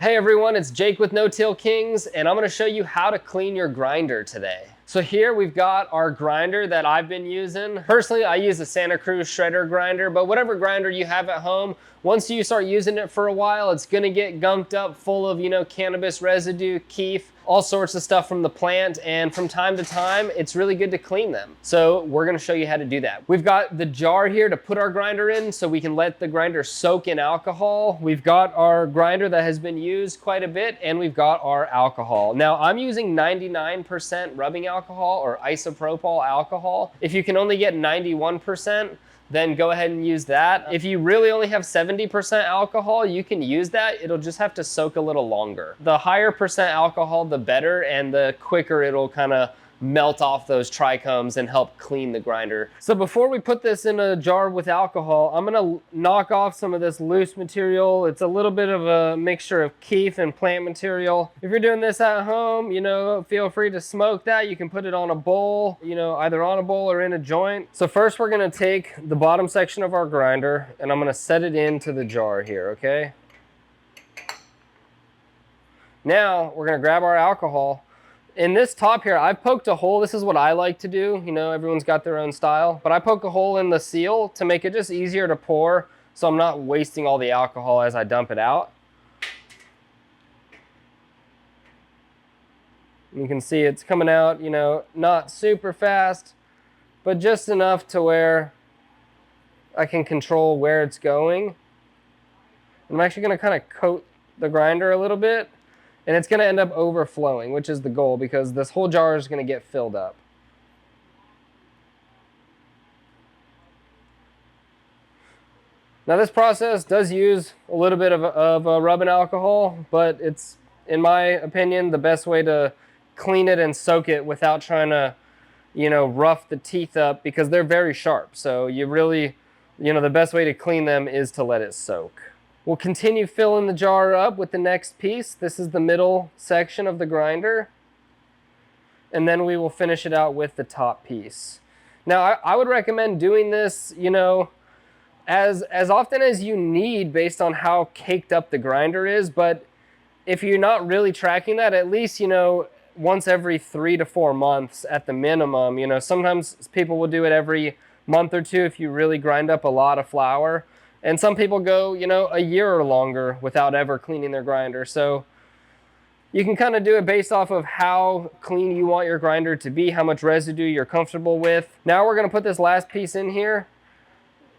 Hey everyone, it's Jake with No Till Kings, and I'm gonna show you how to clean your grinder today. So here we've got our grinder that I've been using. Personally, I use a Santa Cruz Shredder Grinder, but whatever grinder you have at home, once you start using it for a while, it's gonna get gunked up full of, cannabis residue, keef, all sorts of stuff from the plant, and from time to time, it's really good to clean them. So we're gonna show you how to do that. We've got the jar here to put our grinder in so we can let the grinder soak in alcohol. We've got our grinder that has been used quite a bit, and we've got our alcohol. Now I'm using 99% rubbing alcohol or isopropyl alcohol. If you can only get 91%, then go ahead and use that. If you really only have 70% alcohol, you can use that. It'll just have to soak a little longer. The higher percent alcohol, the better, and the quicker it'll kind of melt off those trichomes and help clean the grinder. So before we put this in a jar with alcohol, I'm gonna knock off some of this loose material. It's a little bit of a mixture of keef and plant material. If you're doing this at home, feel free to smoke that. You can put it on a bowl, either on a bowl or in a joint. So first we're gonna take the bottom section of our grinder and I'm gonna set it into the jar here, okay? Now we're gonna grab our alcohol. In this top here, I've poked a hole. This is what I like to do. Everyone's got their own style. But I poke a hole in the seal to make it just easier to pour so I'm not wasting all the alcohol as I dump it out. You can see it's coming out, not super fast, but just enough to where I can control where it's going. I'm actually gonna kind of coat the grinder a little bit. And it's gonna end up overflowing, which is the goal because this whole jar is gonna get filled up. Now this process does use a little bit of rubbing alcohol, but it's, in my opinion, the best way to clean it and soak it without trying to, rough the teeth up because they're very sharp. So you really, the best way to clean them is to let it soak. We'll continue filling the jar up with the next piece. This is the middle section of the grinder. And then we will finish it out with the top piece. Now, I would recommend doing this, as often as you need based on how caked up the grinder is. But if you're not really tracking that, at least, once every 3 to 4 months at the minimum. Sometimes people will do it every month or two if you really grind up a lot of flour. And some people go, a year or longer without ever cleaning their grinder. So you can kind of do it based off of how clean you want your grinder to be, how much residue you're comfortable with. Now we're gonna put this last piece in here.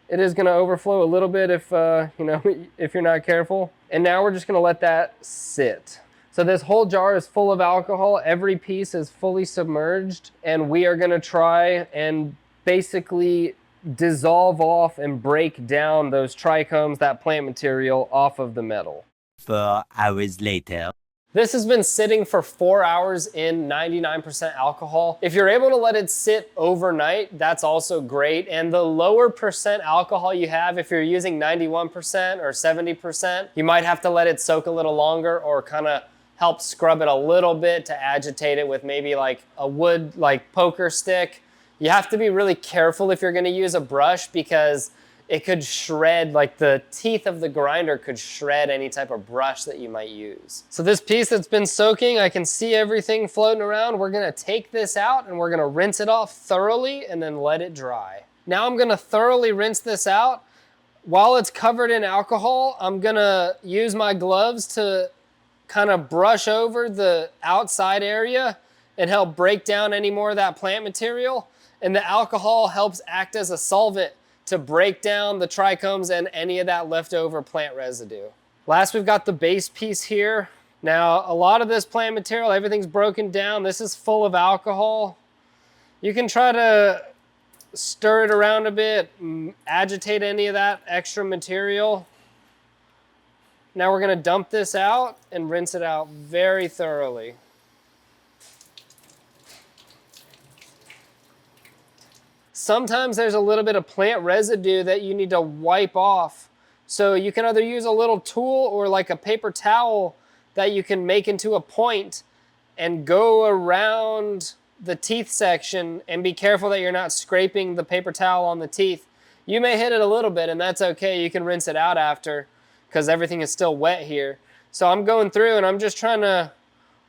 It is gonna overflow a little bit if, if you're not careful. And now we're just gonna let that sit. So this whole jar is full of alcohol. Every piece is fully submerged. And we are gonna try and basically dissolve off and break down those trichomes, that plant material, off of the metal. 4 hours later. This has been sitting for 4 hours in 99% alcohol. If you're able to let it sit overnight, that's also great. And the lower percent alcohol you have, if you're using 91% or 70%, you might have to let it soak a little longer or kind of help scrub it a little bit to agitate it with maybe like a wood poker stick. You have to be really careful if you're gonna use a brush because it could shred, the teeth of the grinder could shred any type of brush that you might use. So this piece that's been soaking, I can see everything floating around. We're gonna take this out and we're gonna rinse it off thoroughly and then let it dry. Now I'm gonna thoroughly rinse this out. While it's covered in alcohol, I'm gonna use my gloves to kind of brush over the outside area and help break down any more of that plant material. And the alcohol helps act as a solvent to break down the trichomes and any of that leftover plant residue. Last, we've got the base piece here. Now, a lot of this plant material, everything's broken down. This is full of alcohol. You can try to stir it around a bit, agitate any of that extra material. Now we're gonna dump this out and rinse it out very thoroughly. Sometimes there's a little bit of plant residue that you need to wipe off. So you can either use a little tool or like a paper towel that you can make into a point and go around the teeth section and be careful that you're not scraping the paper towel on the teeth. You may hit it a little bit and that's okay. You can rinse it out after because everything is still wet here. So I'm going through and I'm just trying to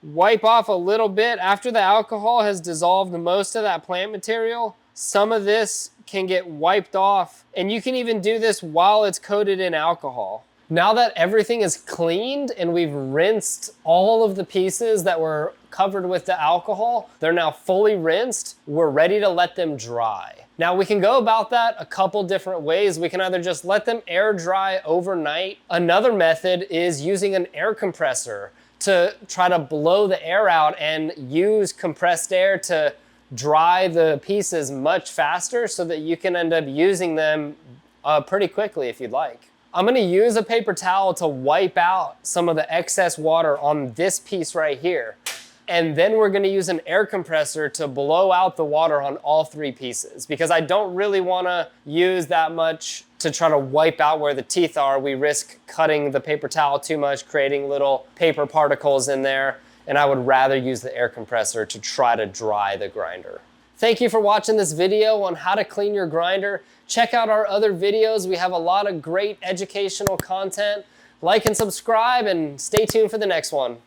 wipe off a little bit. After the alcohol has dissolved most of that plant material, some of this can get wiped off, and you can even do this while it's coated in alcohol. Now that everything is cleaned and we've rinsed all of the pieces that were covered with the alcohol, they're now fully rinsed, we're ready to let them dry. Now we can go about that a couple different ways. We can either just let them air dry overnight. Another method is using an air compressor to try to blow the air out and use compressed air to dry the pieces much faster so that you can end up using them pretty quickly if you'd like. I'm gonna use a paper towel to wipe out some of the excess water on this piece right here. And then we're gonna use an air compressor to blow out the water on all 3 pieces, because I don't really wanna use that much to try to wipe out where the teeth are. We risk cutting the paper towel too much, creating little paper particles in there, and I would rather use the air compressor to try to dry the grinder. Thank you for watching this video on how to clean your grinder. Check out our other videos. We have a lot of great educational content. Like and subscribe, and stay tuned for the next one.